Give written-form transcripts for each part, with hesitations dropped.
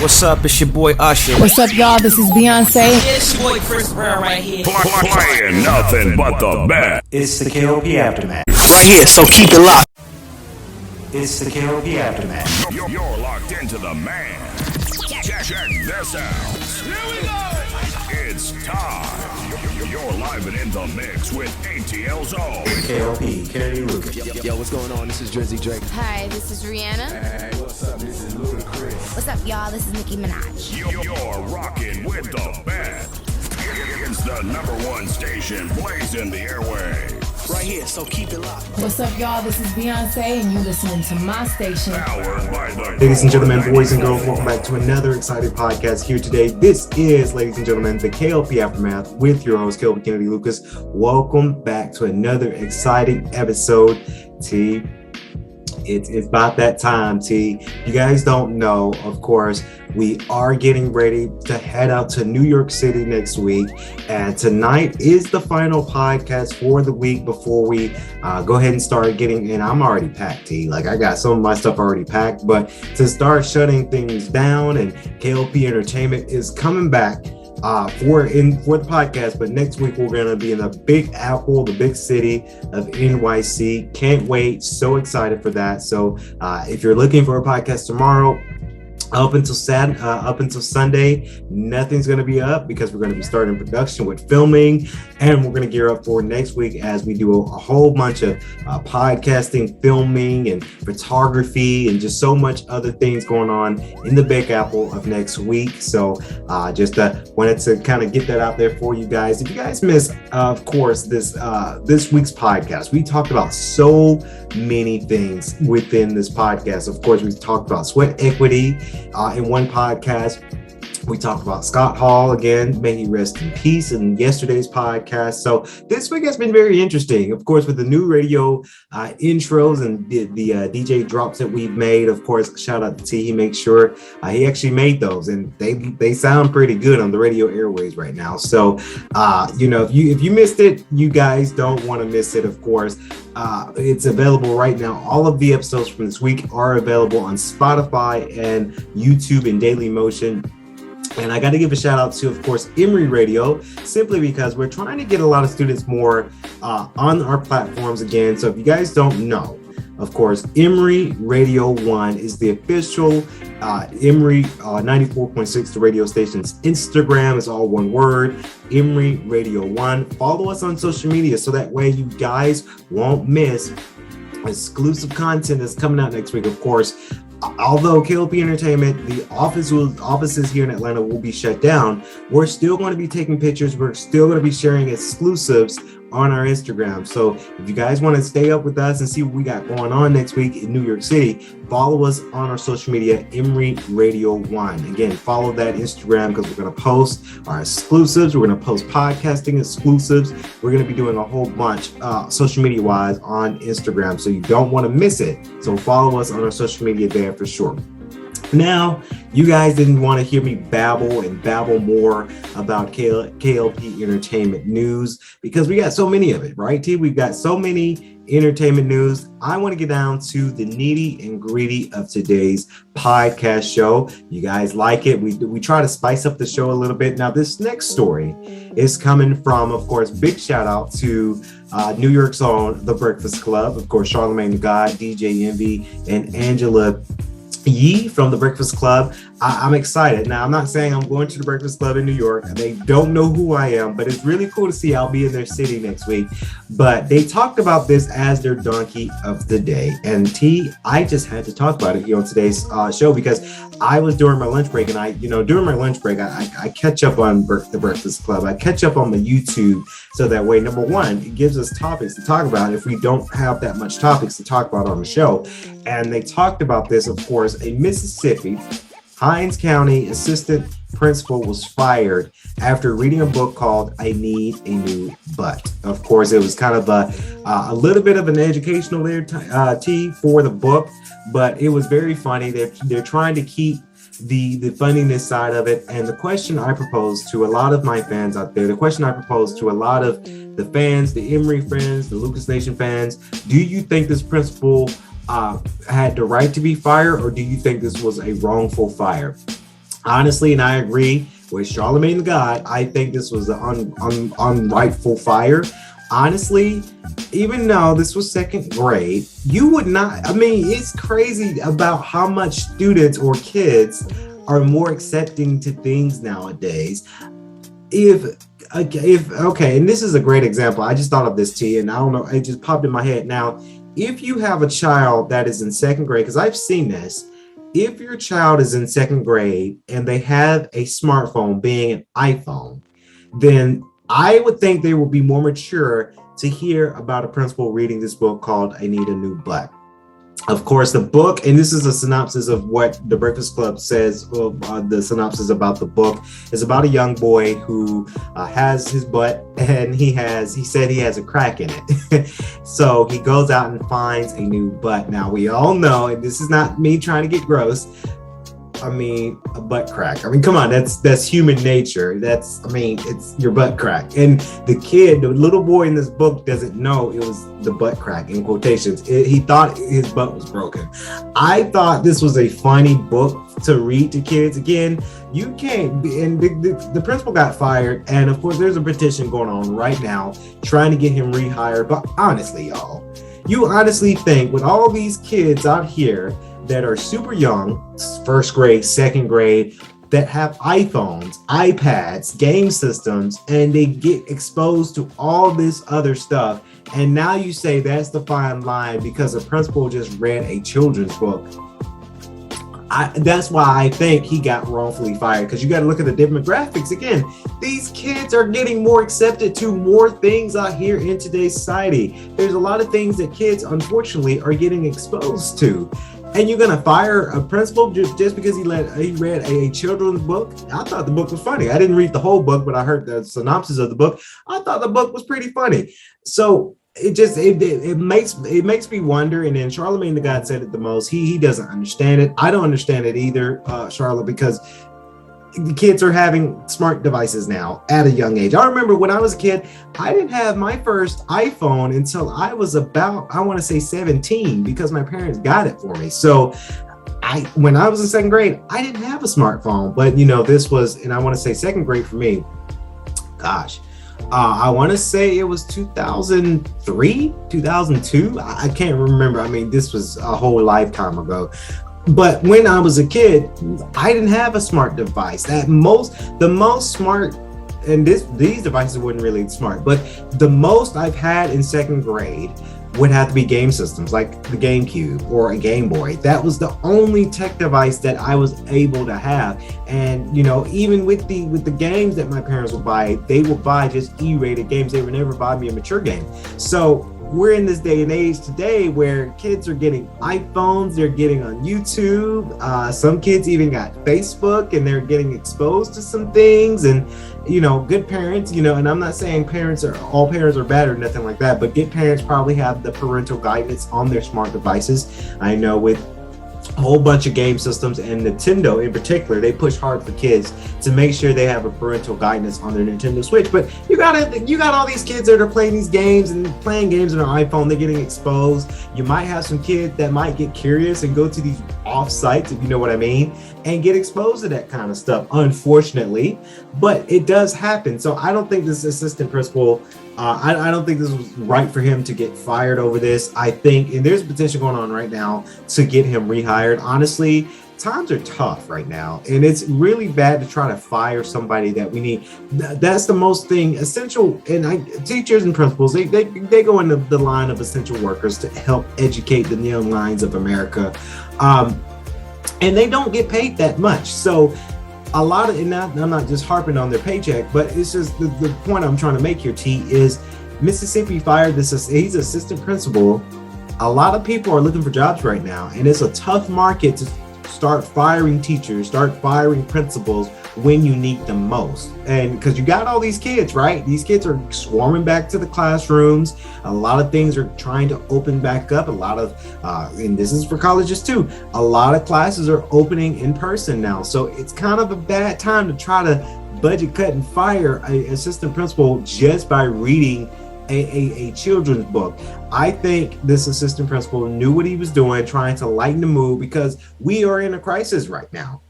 What's up? It's your boy Usher. What's up, y'all? This is Beyonce. Yeah, it's your boy Chris Brown right here. Playing nothing but the best. It's the K.L.P. Aftermath. Right here, so keep it locked. It's the K.L.P. Aftermath. You're locked into the man. Check this out. Here we go. It's time. You're live and in the mix with ATL Zone. K.L.P. Kennedy Lucas. Yo, what's going on? This is Drizzy Drake. Hi, this is Rihanna. Hey, what's up? This is Ludacris. What's up, y'all? This is Nicki Minaj. You're rocking with the best. It's the #1 station blazing the airwaves. Right here, so keep it locked. What's up, y'all? This is Beyonce, and you listening to my station. Powered by the Ladies and gentlemen, boys and girls, welcome back to another exciting podcast here today. This is, ladies and gentlemen, the K.L.P. Aftermath with your host, K.L.P. Kennedy Lucas. Welcome back to another exciting episode. T, it's about that time, T. You guys don't know, of course, we are getting ready to head out to New York City next week. And tonight is the final podcast for the week before we go ahead and start getting, and I'm already packed, T. Like, I got some of my stuff already packed, but to start shutting things down, and K.L.P. Entertainment is coming back for the podcast. But next week we're going to be in the Big Apple, the big city of NYC. Can't wait. So excited for that. So if you're looking for a podcast tomorrow, up until Sunday, nothing's going to be up because we're going to be starting production with filming, and we're going to gear up for next week as we do a whole bunch of podcasting, filming, and photography, and just so much other things going on in the Big Apple of next week. So just wanted to kind of get that out there for you guys. If you guys missed, of course, this week's podcast, we talked about so many things within this podcast. Of course, we talked about sweat equity in one podcast. We talked about Scott Hall again, may he rest in peace, in yesterday's podcast. So this week has been very interesting, of course, with the new radio intros and the DJ drops that we've made. Of course, shout out to T. He makes sure he actually made those, and they sound pretty good on the radio airways right now. So if you missed it, you guys don't want to miss it. Of course, it's available right now. All of the episodes from this week are available on Spotify and YouTube in Daily Motion. And I got to give a shout out to, of course, Emory Radio, simply because we're trying to get a lot of students more on our platforms again. So if you guys don't know, of course, Emory Radio 1 is the official Emory 94.6, the radio station's Instagram is all one word, Emory Radio 1. Follow us on social media so that way you guys won't miss exclusive content that's coming out next week. Of course, although K.L.P. Entertainment, the offices here in Atlanta will be shut down, we're still going to be taking pictures. We're still going to be sharing exclusives on our Instagram. So if you guys want to stay up with us and see what we got going on next week in New York City, follow us on our social media, Emory Radio 1. Again, follow that Instagram because we're going to post our exclusives. We're going to post podcasting exclusives. We're going to be doing a whole bunch social media wise on Instagram. So you don't want to miss it. So follow us on our social media there for sure. Now, you guys didn't want to hear me babble more about K.L.P. Entertainment news because we got so many of it, right, T? We've got so many entertainment news. I want to get down to the nitty and gritty of today's podcast show. You guys like it. We try to spice up the show a little bit. Now, this next story is coming from, of course, big shout out to New York's own The Breakfast Club. Of course, Charlamagne the God, DJ Envy, and Angela Yee from The Breakfast Club. I'm excited. Now, I'm not saying I'm going to The Breakfast Club in New York. They don't know who I am, but it's really cool to see I'll be in their city next week. But they talked about this as their donkey of the day. And T, I just had to talk about it here on today's show because I was during my lunch break, and during my lunch break, I catch up on The Breakfast Club. I catch up on the YouTube. So that way, number one, it gives us topics to talk about if we don't have that much topics to talk about on the show. And they talked about this, of course, a Mississippi Hinds County assistant principal was fired after reading a book called I Need a New Butt. Of course, it was kind of a little bit of an educational there, T, for the book, but it was very funny. They're trying to keep the funniness side of it. And the question I proposed to a lot of my fans out there, the question I proposed to a lot of the fans, the Emory fans, the Lucas Nation fans, do you think this principal had the right to be fired, or do you think this was a wrongful fire? Honestly, and I agree with Charlemagne the God, I think this was an unrightful fire. Honestly, even though this was second grade, you would not, I mean, it's crazy about how much students or kids are more accepting to things nowadays. If okay, and this is a great example. I just thought of this, T, and I don't know, it just popped in my head. Now, if you have a child that is in second grade, because I've seen this, if your child is in second grade and they have a smartphone, being an iPhone, then I would think they will be more mature to hear about a principal reading this book called I Need a New Butt. Of course, the book, and this is a synopsis of what the Breakfast Club says, the synopsis about the book is about a young boy who has his butt, and he said he has a crack in it. So he goes out and finds a new butt. Now, we all know, and this is not me trying to get gross, I mean, a butt crack. I mean, come on, that's human nature. It's your butt crack. And the little boy in this book doesn't know it was the butt crack in quotations. He thought his butt was broken. I thought this was a funny book to read to kids. Again, you can't be, and the principal got fired. And of course, there's a petition going on right now trying to get him rehired. But honestly, y'all, you honestly think with all these kids out here that are super young, first grade, second grade, that have iPhones, iPads, game systems, and they get exposed to all this other stuff. And now you say that's the fine line because a principal just read a children's book. That's why I think he got wrongfully fired, because you got to look at the demographics. Again, these kids are getting more accepted to more things out here in today's society. There's a lot of things that kids, unfortunately, are getting exposed to. And you're gonna fire a principal just because he read a children's book? I thought the book was funny. I didn't read the whole book, but I heard the synopsis of the book. I thought the book was pretty funny. So it makes me wonder. And then Charlemagne the God said it the most. He doesn't understand it. I don't understand it either, Charlotte, because the kids are having smart devices now at a young age. I remember when I was a kid, I didn't have my first iPhone until I was about, I want to say 17, because my parents got it for me. So when I was in second grade, I didn't have a smartphone, but this was, and I want to say second grade for me, gosh, I want to say it was 2003, 2002. I can't remember. I mean, this was a whole lifetime ago. But when I was a kid, I didn't have a smart device. The most smart, and these devices weren't really smart, but the most I've had in second grade would have to be game systems like the GameCube or a Game Boy. That was the only tech device that I was able to have. And even with the games that my parents would buy, they would buy just E-rated games. They would never buy me a mature game. So we're in this day and age today where kids are getting iPhones, they're getting on YouTube. Some kids even got Facebook, and they're getting exposed to some things. And good parents, and I'm not saying all parents are bad or nothing like that, but good parents probably have the parental guidance on their smart devices. I know with a whole bunch of game systems, and Nintendo in particular, they push hard for kids to make sure they have a parental guidance on their Nintendo Switch. But you got all these kids that are playing these games and playing games on their iPhone. They're getting exposed. You might have some kids that might get curious and go to these off sites, if you know what I mean, and get exposed to that kind of stuff, unfortunately. But it does happen. So I don't think this assistant principal, I don't think this was right for him to get fired over this. I think, and there's a petition going on right now to get him rehired. Honestly, times are tough right now, and it's really bad to try to fire somebody that we need. That's the most thing essential. And teachers and principals, they go into the line of essential workers to help educate the young minds of America, and they don't get paid that much. So a lot of, and I'm not just harping on their paycheck, but it's just the point I'm trying to make here, T, is Mississippi fired he's assistant principal. A lot of people are looking for jobs right now, and it's a tough market to start firing teachers, start firing principals when you need them most. And because you got all these kids, right? These kids are swarming back to the classrooms. A lot of things are trying to open back up. A lot of, and this is for colleges too, a lot of classes are opening in person now. So it's kind of a bad time to try to budget cut and fire an assistant principal just by reading a children's book. I think this assistant principal knew what he was doing, trying to lighten the mood, because we are in a crisis right now.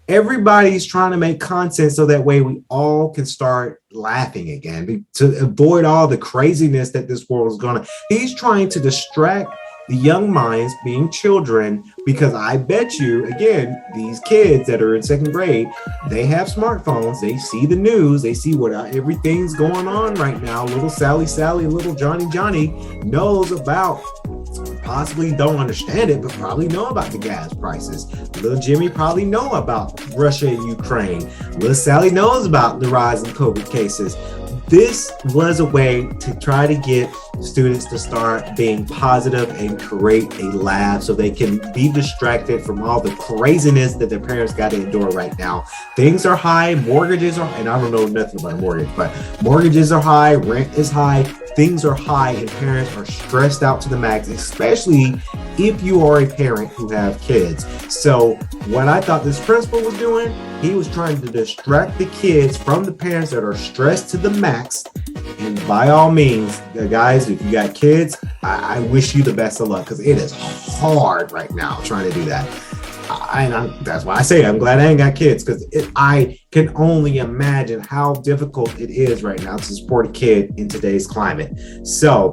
everybody's trying to make content so that way we all can start laughing again to avoid all the craziness that this world is gonna. He's trying to distract the young minds, being children, because I bet you, again, these kids that are in second grade, they have smartphones, they see the news, they see what everything's going on right now. Little Sally, little Johnny knows about, possibly don't understand it, but probably know about the gas prices. Little Jimmy probably know about Russia and Ukraine. Little Sally knows about the rise in COVID cases. This was a way to try to get students to start being positive and create a laugh so they can be distracted from all the craziness that their parents got to endure right now. Things are high, mortgages are, and I don't know nothing about mortgage, but mortgages are high, rent is high, things are high, and parents are stressed out to the max, especially if you are a parent who have kids. So what I thought this principal was doing, he was trying to distract the kids from the parents that are stressed to the max. And by all means, guys, if you got kids, I wish you the best of luck, because it is hard right now trying to do that. That's why I say I'm glad I ain't got kids, because I can only imagine how difficult it is right now to support a kid in today's climate. So,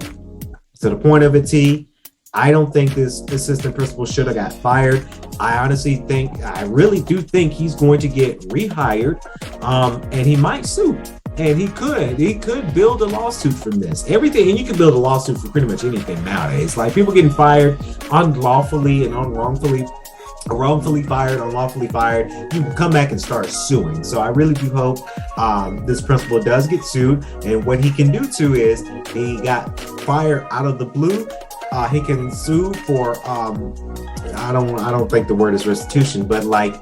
to the point of it, T, I don't think this assistant principal should have got fired. I really do think he's going to get rehired, and he might sue. And he could build a lawsuit from this. Everything, and you can build a lawsuit for pretty much anything nowadays. Like people getting fired unlawfully and wrongfully fired, unlawfully fired, you can come back and start suing. So I really do hope this principal does get sued. And what he can do too is, he got fired out of the blue. He can sue for I don't think the word is restitution, but like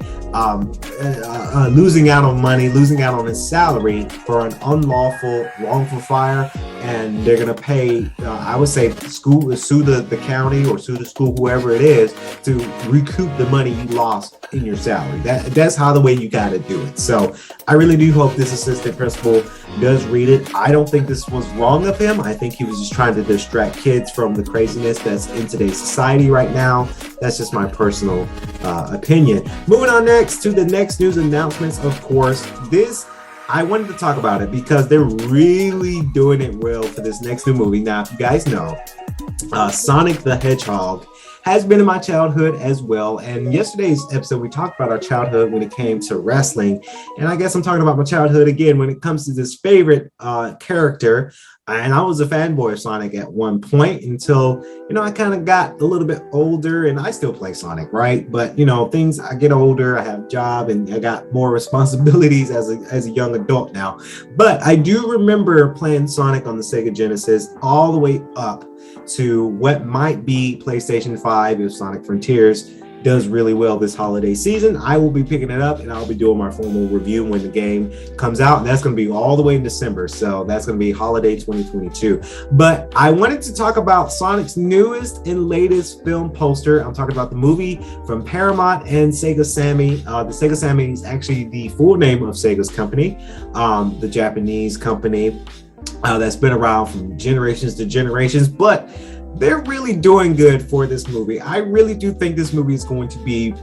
losing out on money, losing out on his salary for an wrongful fire, and they're gonna pay. I would say sue the county or sue the school, whoever it is, to recoup the money you lost in your salary. That's how the way you got to do it. So I really do hope this assistant principal does read it. I don't think this was wrong of him. I think he was just trying to distract kids from the craziness that's in today's society right now. That's just my personal opinion. Moving on next to the next news announcements. Of course, I wanted to talk about it because they're really doing it well for this next new movie. Now, if you guys know, Sonic the Hedgehog has been in my childhood as well. And yesterday's episode, we talked about our childhood when it came to wrestling. And I guess I'm talking about my childhood again when it comes to this favorite character. And I was a fanboy of Sonic at one point until, I kind of got a little bit older, and I still play Sonic, right? But, I get older, I have a job, and I got more responsibilities as a young adult now. But I do remember playing Sonic on the Sega Genesis all the way up to what might be PlayStation 5 if Sonic Frontiers does really well this holiday season. I will be picking it up, and I'll be doing my formal review when the game comes out, and that's going to be all the way in December. So that's going to be holiday 2022. But I wanted to talk about Sonic's newest and latest film poster. I'm talking about the movie from Paramount and Sega Sammy. The Sega Sammy is actually the full name of Sega's company, the Japanese company that's been around from generations to generations, but they're really doing good for this movie. I really do think this movie is going to be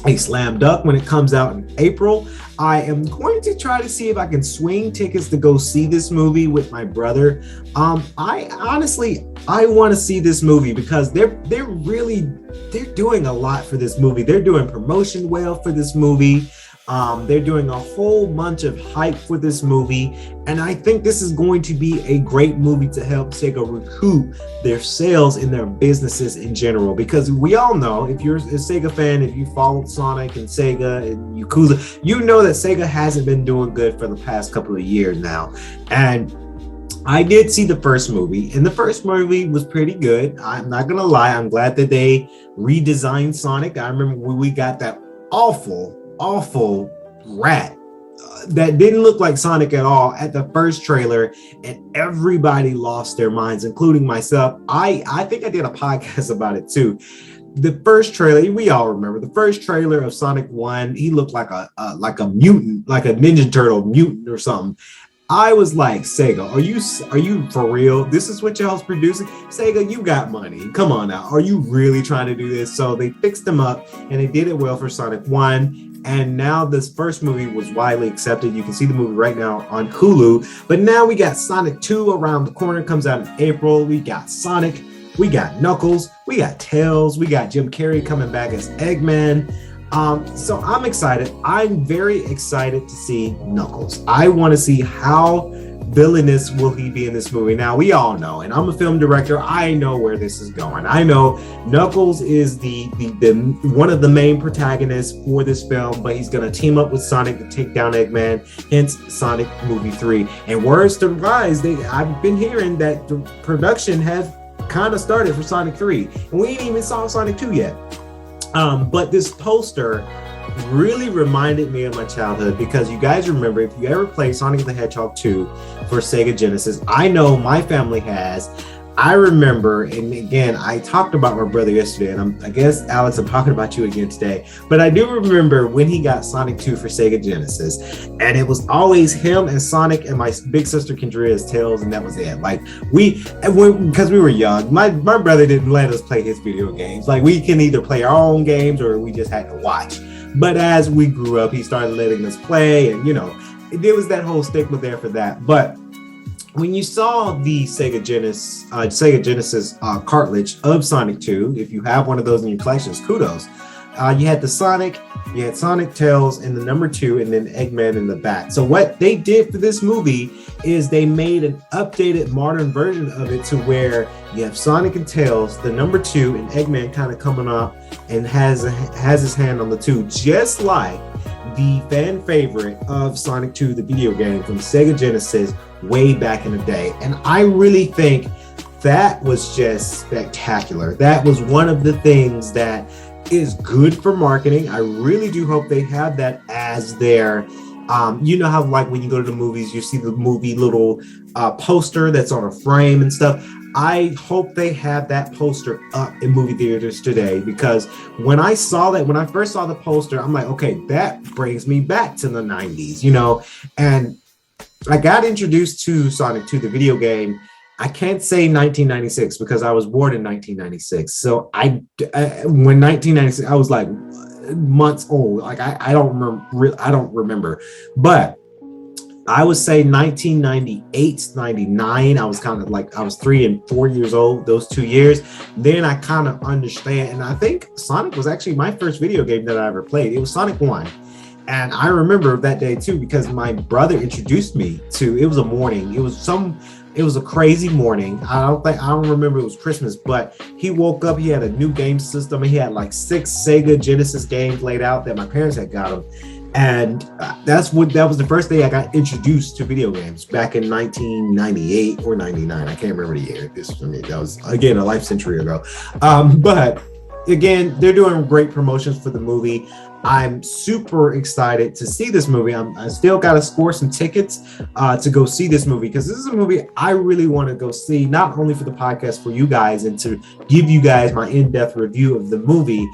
a slam dunk when it comes out in April. I am going to try to see if I can swing tickets to go see this movie with my brother. I want to see this movie because they're doing a lot for this movie. They're doing promotion well for this movie. They're doing a whole bunch of hype for this movie, and I think this is going to be a great movie to help Sega recoup their sales in their businesses in general, because we all know, if you're a Sega fan, if you followed Sonic and Sega and Yakuza, you know that Sega hasn't been doing good for the past couple of years now. And I did see the first movie, and the first movie was pretty good. I'm not gonna lie, I'm glad that they redesigned Sonic. I remember when we got that awful rat that didn't look like Sonic at all at the first trailer, and everybody lost their minds, including myself. I think I did a podcast about it too. The first trailer, we all remember the first trailer of Sonic 1. He looked like a mutant, like a Ninja Turtle mutant or something. I was like, Sega, are you for real? This is what y'all's producing? Sega, you got money. Come on now. Are you really trying to do this? So they fixed them up, and they did it well for Sonic 1. And now this first movie was widely accepted. You can see the movie right now on Hulu. But now we got Sonic 2 around the corner, comes out in April. We got Sonic, we got Knuckles, we got Tails, we got Jim Carrey coming back as Eggman. So I'm excited. I'm very excited to see Knuckles. I want to see how villainous will he be in this movie. Now, we all know, and I'm a film director, I know where this is going. I know Knuckles is the one of the main protagonists for this film, but he's going to team up with Sonic to take down Eggman, hence Sonic movie 3. And words to rise, I've been hearing that the production has kind of started for Sonic 3, and we ain't even saw Sonic 2 yet. But this poster really reminded me of my childhood, because you guys remember, if you ever played Sonic the Hedgehog 2 for Sega Genesis, I know my family has. I remember, and again, I talked about my brother yesterday, and I guess, Alex, I'm talking about you again today, but I do remember when he got Sonic 2 for Sega Genesis, and it was always him and Sonic and my big sister Kendria's Tails, and that was it. Like, because we were young, my brother didn't let us play his video games. Like, we can either play our own games or we just had to watch. But as we grew up, he started letting us play, and there was that whole stigma there for that. But when you saw the Sega Genesis cartridge of Sonic 2, if you have one of those in your collections, kudos. You had Sonic, Tails, and the number 2, and then Eggman in the back. So what they did for this movie is they made an updated modern version of it to where you have Sonic and Tails, the number 2, and Eggman kind of coming up and has his hand on the 2, just like the fan favorite of Sonic 2, the video game from Sega Genesis way back in the day. And I really think that was just spectacular. That was one of the things that is good for marketing. I really do hope they have that as their you know how, like, when you go to the movies, you see the movie little poster that's on a frame and stuff. I hope they have that poster up in movie theaters today, because when I first saw the poster, I'm like, okay, that brings me back to the 90s, and I got introduced to Sonic 2, the video game. I can't say 1996 because I was born in 1996. So when 1996, I was like months old. Like I don't remember, but I would say 1998, 99. I was kind of like, I was 3 and 4 years old, those 2 years. Then I kind of understand. And I think Sonic was actually my first video game that I ever played. It was Sonic 1. And I remember that day too, because my brother introduced me to, it was a morning. It was a crazy morning. I don't remember it was Christmas, but he woke up, he had a new game system, and he had like 6 Sega Genesis games laid out that my parents had got him. And that was the first day I got introduced to video games back in 1998 or 99. I can't remember the year. That was, again, a life century ago. But again, they're doing great promotions for the movie. I'm super excited to see this movie. I still got to score some tickets to go see this movie, because this is a movie I really want to go see, not only for the podcast for you guys and to give you guys my in-depth review of the movie,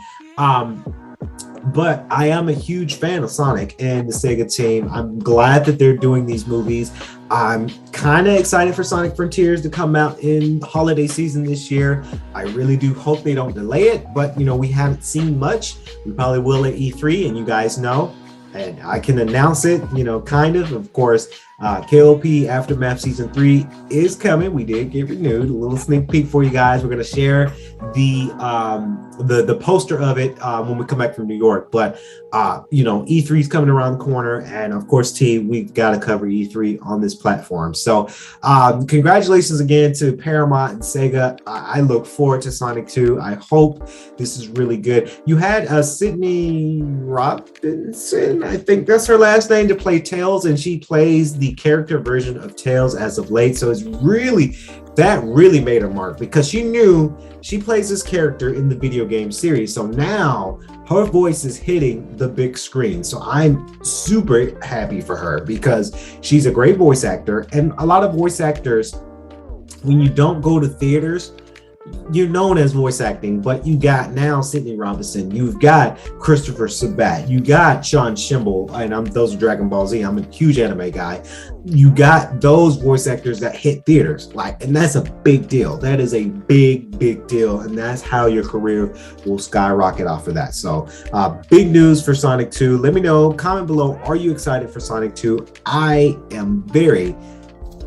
but I am a huge fan of Sonic and the Sega team. I'm glad that they're doing these movies. I'm kind of excited for Sonic Frontiers to come out in the holiday season this year. I really do hope they don't delay it, but we haven't seen much. We probably will at E3, and you guys know, and I can announce it, kind of. Of course, K.L.P. Aftermath Season 3 is coming. We did get renewed. A little sneak peek for you guys. We're going to share the poster of it when we come back from New York. But E3 is coming around the corner, and of course, we've got to cover E3 on this platform. So congratulations again to Paramount and Sega. I look forward to Sonic 2. I hope this is really good. You had Sydney Robinson, I think that's her last name, to play Tails, and she plays the character version of Tails as of late. So that really made her mark, because she knew she plays this character in the video game series. So now her voice is hitting the big screen. So I'm super happy for her, because she's a great voice actor. And a lot of voice actors, when you don't go to theaters, you're known as voice acting, but you got now Sidney Robinson, you've got Christopher Sabat, you got Sean Schimble, and those are Dragon Ball Z. I'm a huge anime guy. You got those voice actors that hit theaters, and that's a big deal. That is a big deal, and that's how your career will skyrocket off of that. So, big news for Sonic 2. Let me know, comment below, are you excited for Sonic 2? I am very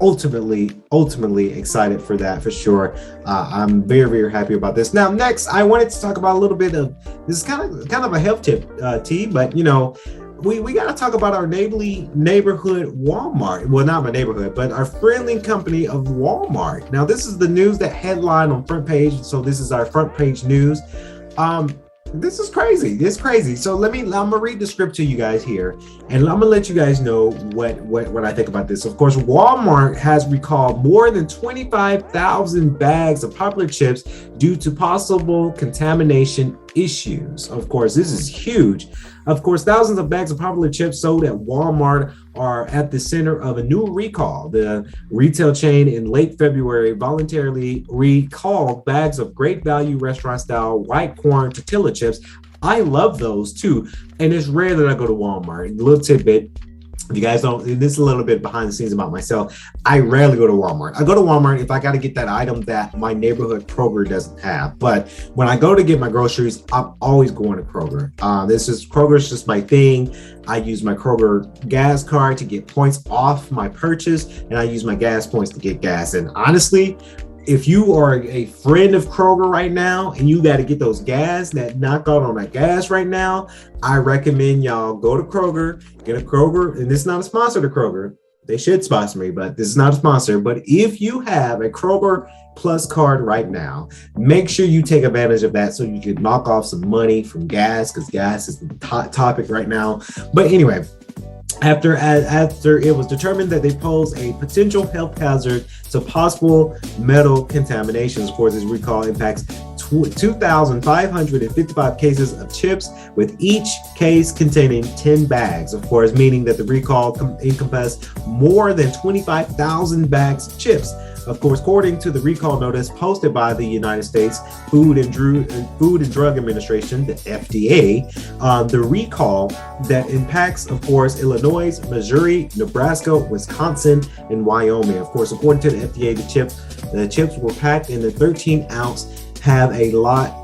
ultimately excited for that for sure. I'm very happy about this. Now, next, I wanted to talk about a little bit of this is kind of a health tip, T, but we got to talk about our neighborhood Walmart. Well, not my neighborhood, but our friendly company of Walmart. Now, this is the news that headline on front page. So this is our front page news. This is crazy. It's crazy. So I'm gonna read the script to you guys here, and I'm gonna let you guys know what I think about this. Of course, Walmart has recalled more than 25,000 bags of popular chips due to possible contamination issues. Of course, this is huge. Of course, thousands of bags of popular chips sold at Walmart are at the center of a new recall. The retail chain in late February voluntarily recalled bags of great value restaurant-style white corn tortilla chips. I love those too, and it's rare that I go to Walmart. A little tidbit. If you guys don't, this is a little bit behind the scenes about myself. I rarely go to Walmart. I go to Walmart if I got to get that item that my neighborhood Kroger doesn't have. But when I go to get my groceries, I'm always going to Kroger. Kroger's just my thing. I use my Kroger gas card to get points off my purchase, and I use my gas points to get gas. And honestly, if you are a friend of Kroger right now and you got to get those gas, that knock out on that gas right now, I recommend y'all go to Kroger, get a Kroger, and this is not a sponsor to Kroger. They should sponsor me, but this is not a sponsor. But if you have a Kroger Plus card right now, make sure you take advantage of that so you can knock off some money from gas, because gas is the topic right now. But anyway, after it was determined that they pose a potential health hazard to possible metal contaminations. Of course, this recall impacts 2,555 cases of chips, with each case containing 10 bags. Of course, meaning that the recall encompassed more than 25,000 bags of chips. Of course, according to the recall notice posted by the United States Food and Drug Administration, the FDA, the recall that impacts, of course, Illinois, Missouri, Nebraska, Wisconsin, and Wyoming. Of course, according to the FDA, the chips were packed in the 13-ounce, have a lot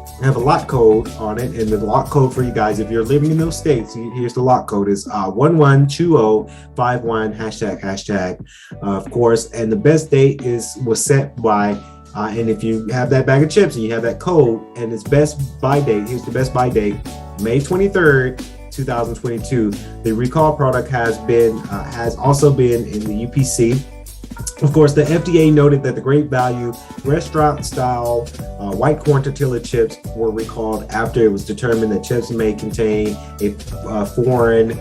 code on it, and the lot code for you guys, if you're living in those states, here's the lot code is 112051 ##. Of course, and the best date was set by and if you have that bag of chips and you have that code and its best buy date, here's the best buy date, May 23rd 2022. The recall product has also been in the UPC. Of course, the FDA noted that the great value restaurant-style white corn tortilla chips were recalled after it was determined that chips may contain a foreign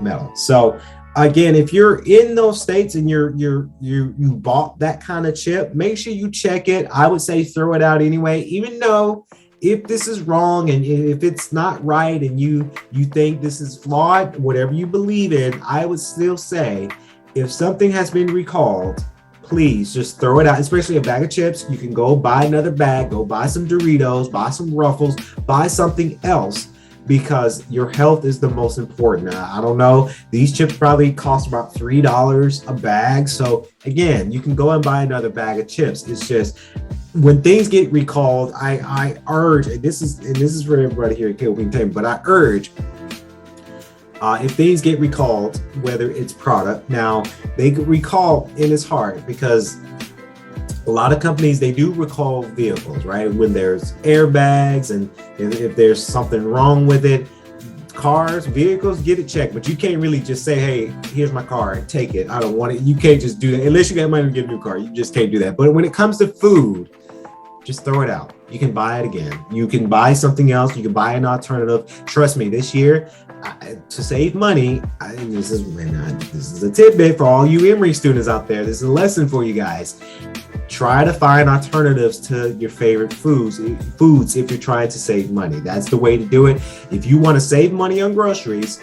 metal. So, again, if you're in those states and you bought that kind of chip, make sure you check it. I would say throw it out anyway, even though if this is wrong and if it's not right and you think this is flawed, whatever you believe in, I would still say, if something has been recalled, please just throw it out, especially a bag of chips. You can go buy another bag, go buy some Doritos, buy some Ruffles, buy something else, because your health is the most important. I don't know. These chips probably cost about $3 a bag. So again, you can go and buy another bag of chips. It's just, when things get recalled, I urge, and this is for everybody here at K.L.P, but I urge, if things get recalled, whether it's product, now they recall, and it's hard because a lot of companies, they do recall vehicles, right? When there's airbags and if there's something wrong with it, vehicles, get it checked, but you can't really just say, hey, here's my car, take it. I don't want it. You can't just do that unless you got money to get a new car. You just can't do that. But when it comes to food, just throw it out. You can buy it again. You can buy something else. You can buy an alternative. Trust me, this year, to save money, this is a tidbit for all you Emory students out there. This is a lesson for you guys. Try to find alternatives to your favorite foods if you're trying to save money. That's the way to do it. If you want to save money on groceries,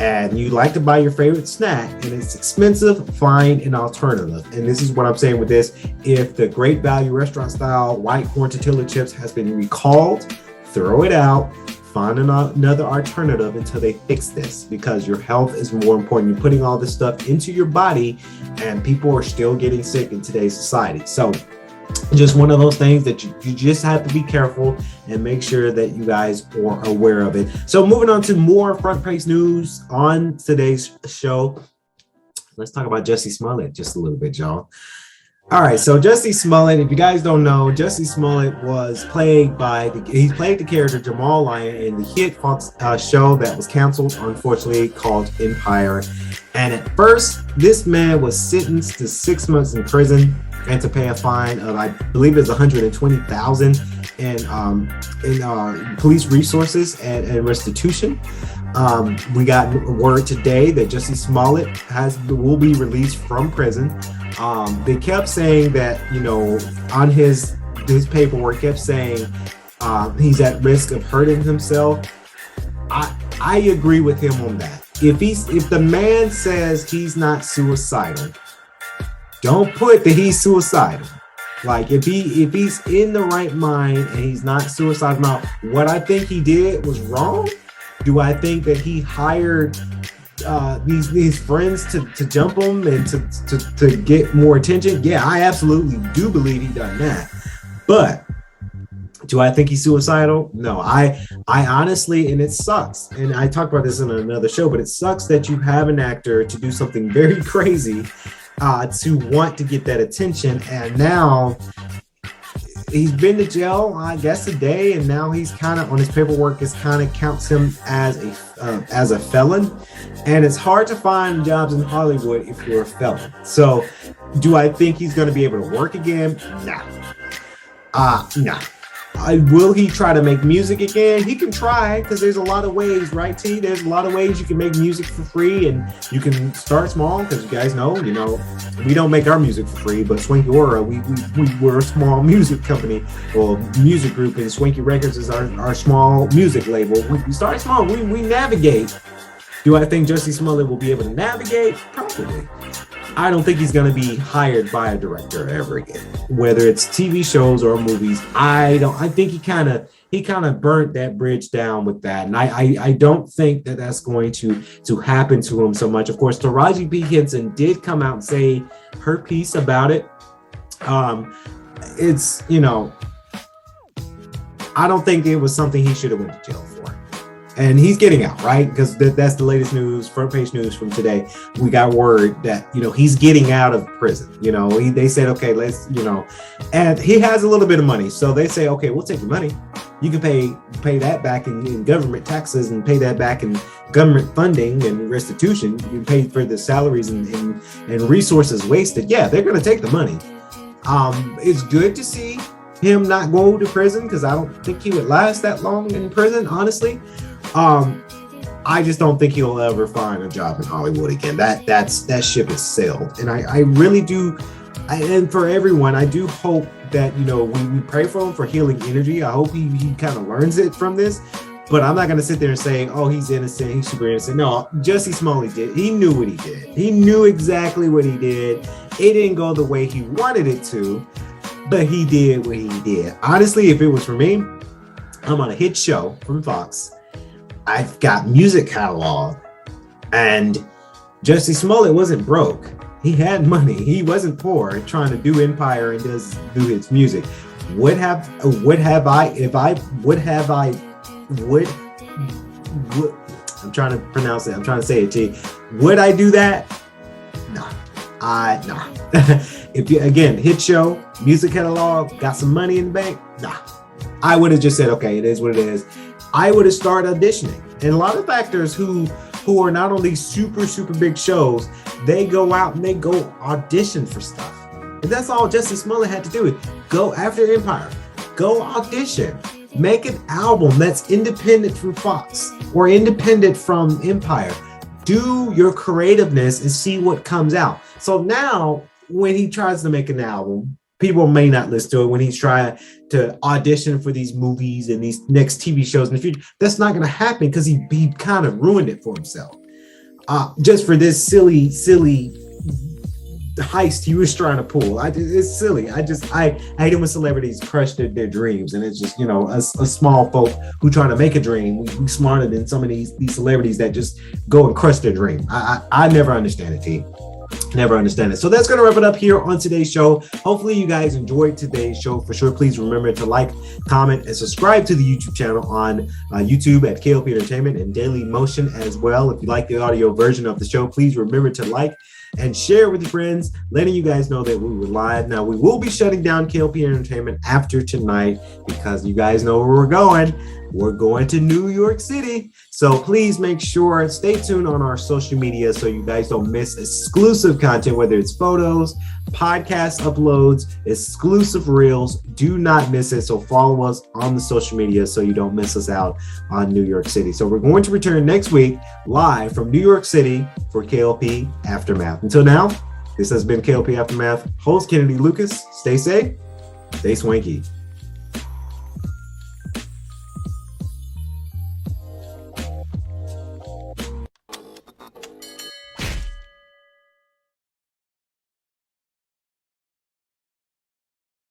and you like to buy your favorite snack and it's expensive, find an alternative. And this is what I'm saying with this. If the Great Value restaurant style white corn tortilla chips has been recalled, throw it out, find another alternative until they fix this, because your health is more important. You're putting all this stuff into your body and people are still getting sick in today's society. So just one of those things that you just have to be careful and make sure that you guys are aware of it. So moving on to more front page news on today's show. Let's talk about Jussie Smollett just a little bit, y'all. All right, so Jussie Smollett, if you guys don't know, Jussie Smollett he played the character Jamal Lyon in the hit Fox show that was canceled, unfortunately, called Empire. And at first, this man was sentenced to 6 months in prison and to pay a fine of, I believe it's $120,000 in police resources and restitution. We got word today that Jussie Smollett will be released from prison. They kept saying that, on his paperwork kept saying he's at risk of hurting himself. I agree with him on that. If the man says he's not suicidal, don't put that he's suicidal. Like if he's in the right mind and he's not suicidal. Now, what I think he did was wrong. Do I think that he hired these friends to jump him and to get more attention? Yeah, I absolutely do believe he done that. But do I think he's suicidal? No, I honestly, and it sucks. And I talked about this in another show, but it sucks that you have an actor to do something very crazy to want to get that attention. And now he's been to jail, I guess, a day, and now he's kind of on his paperwork counts him as a felon. And it's hard to find jobs in Hollywood if you're a felon. So do I think he's going to be able to work again? Nah. Will he try to make music again? He can try, because there's a lot of ways, right, T? There's a lot of ways you can make music for free, and you can start small, because you guys know, we don't make our music for free, but Swanky Aura, we're a small music company or music group, and Swanky Records is our small music label. We start small, we navigate. Do I think Jussie Smollett will be able to navigate? Probably. I don't think he's going to be hired by a director ever again, whether it's TV shows or movies. I think he kind of burnt that bridge down with that. And I don't think that that's going to happen to him so much. Of course, Taraji P. Henson did come out and say her piece about it. It's, I don't think it was something he should have went to jail for. And he's getting out, right? Because that's the latest news, front page news from today. We got word that, he's getting out of prison. They said, okay, let's, and he has a little bit of money. So they say, okay, we'll take your money. You can pay that back in government taxes and pay that back in government funding and restitution. You pay for the salaries and resources wasted. Yeah, they're going to take the money. It's good to see him not go to prison, because I don't think he would last that long in prison, honestly. I just don't think he'll ever find a job in Hollywood again. That ship has sailed. And I really do. And for everyone, I do hope that, we pray for him for healing energy. I hope he kind of learns it from this. But I'm not going to sit there and say, oh, he's innocent, he's super innocent. No, Jussie Smollett did. He knew what he did. He knew exactly what he did. It didn't go the way he wanted it to, but he did what he did. Honestly, if it was for me, I'm on a hit show from Fox. I've got music catalog, and Jussie Smollett wasn't broke. He had money. He wasn't poor trying to do Empire and do his music. Would I'm trying to pronounce it. I'm trying to say it to you. Would I do that? No. Nah. If you, again, hit show, music catalog, got some money in the bank? Nah. I would have just said, okay, it is what it is. I would have started auditioning. And a lot of actors who are not on these super, super big shows, they go out and they go audition for stuff. And that's all Jussie Smollett had to do. Go after Empire. Go audition. Make an album that's independent from Fox or independent from Empire. Do your creativeness and see what comes out. So now when he tries to make an album, people may not listen to it. When he's trying to audition for these movies and these next TV shows in the future, that's not going to happen, because he kind of ruined it for himself. just for this silly heist he was trying to pull. It's silly. I hate it when celebrities crush their dreams, and it's just, you know, a small folk who trying to make a dream. We smarter than some of these celebrities that just go and crush their dream. I never understand it, T. Never understand it. So that's going to wrap it up here on today's show. Hopefully you guys enjoyed today's show. For sure, please remember to like, comment, and subscribe to the YouTube channel on YouTube at K.L.P Entertainment and Daily Motion as well. If you like the audio version of the show, please remember to like and share with your friends, letting you guys know that we were live. Now, we will be shutting down K.L.P Entertainment after tonight because you guys know where we're going. We're going to New York City. So please make sure, stay tuned on our social media so you guys don't miss exclusive content, whether it's photos, podcast uploads, exclusive reels. Do not miss it. So follow us on the social media so you don't miss us out on New York City. So we're going to return next week live from New York City for K.L.P Aftermath. Until now, this has been K.L.P Aftermath. Host Kennedy Lucas. Stay safe. Stay swanky.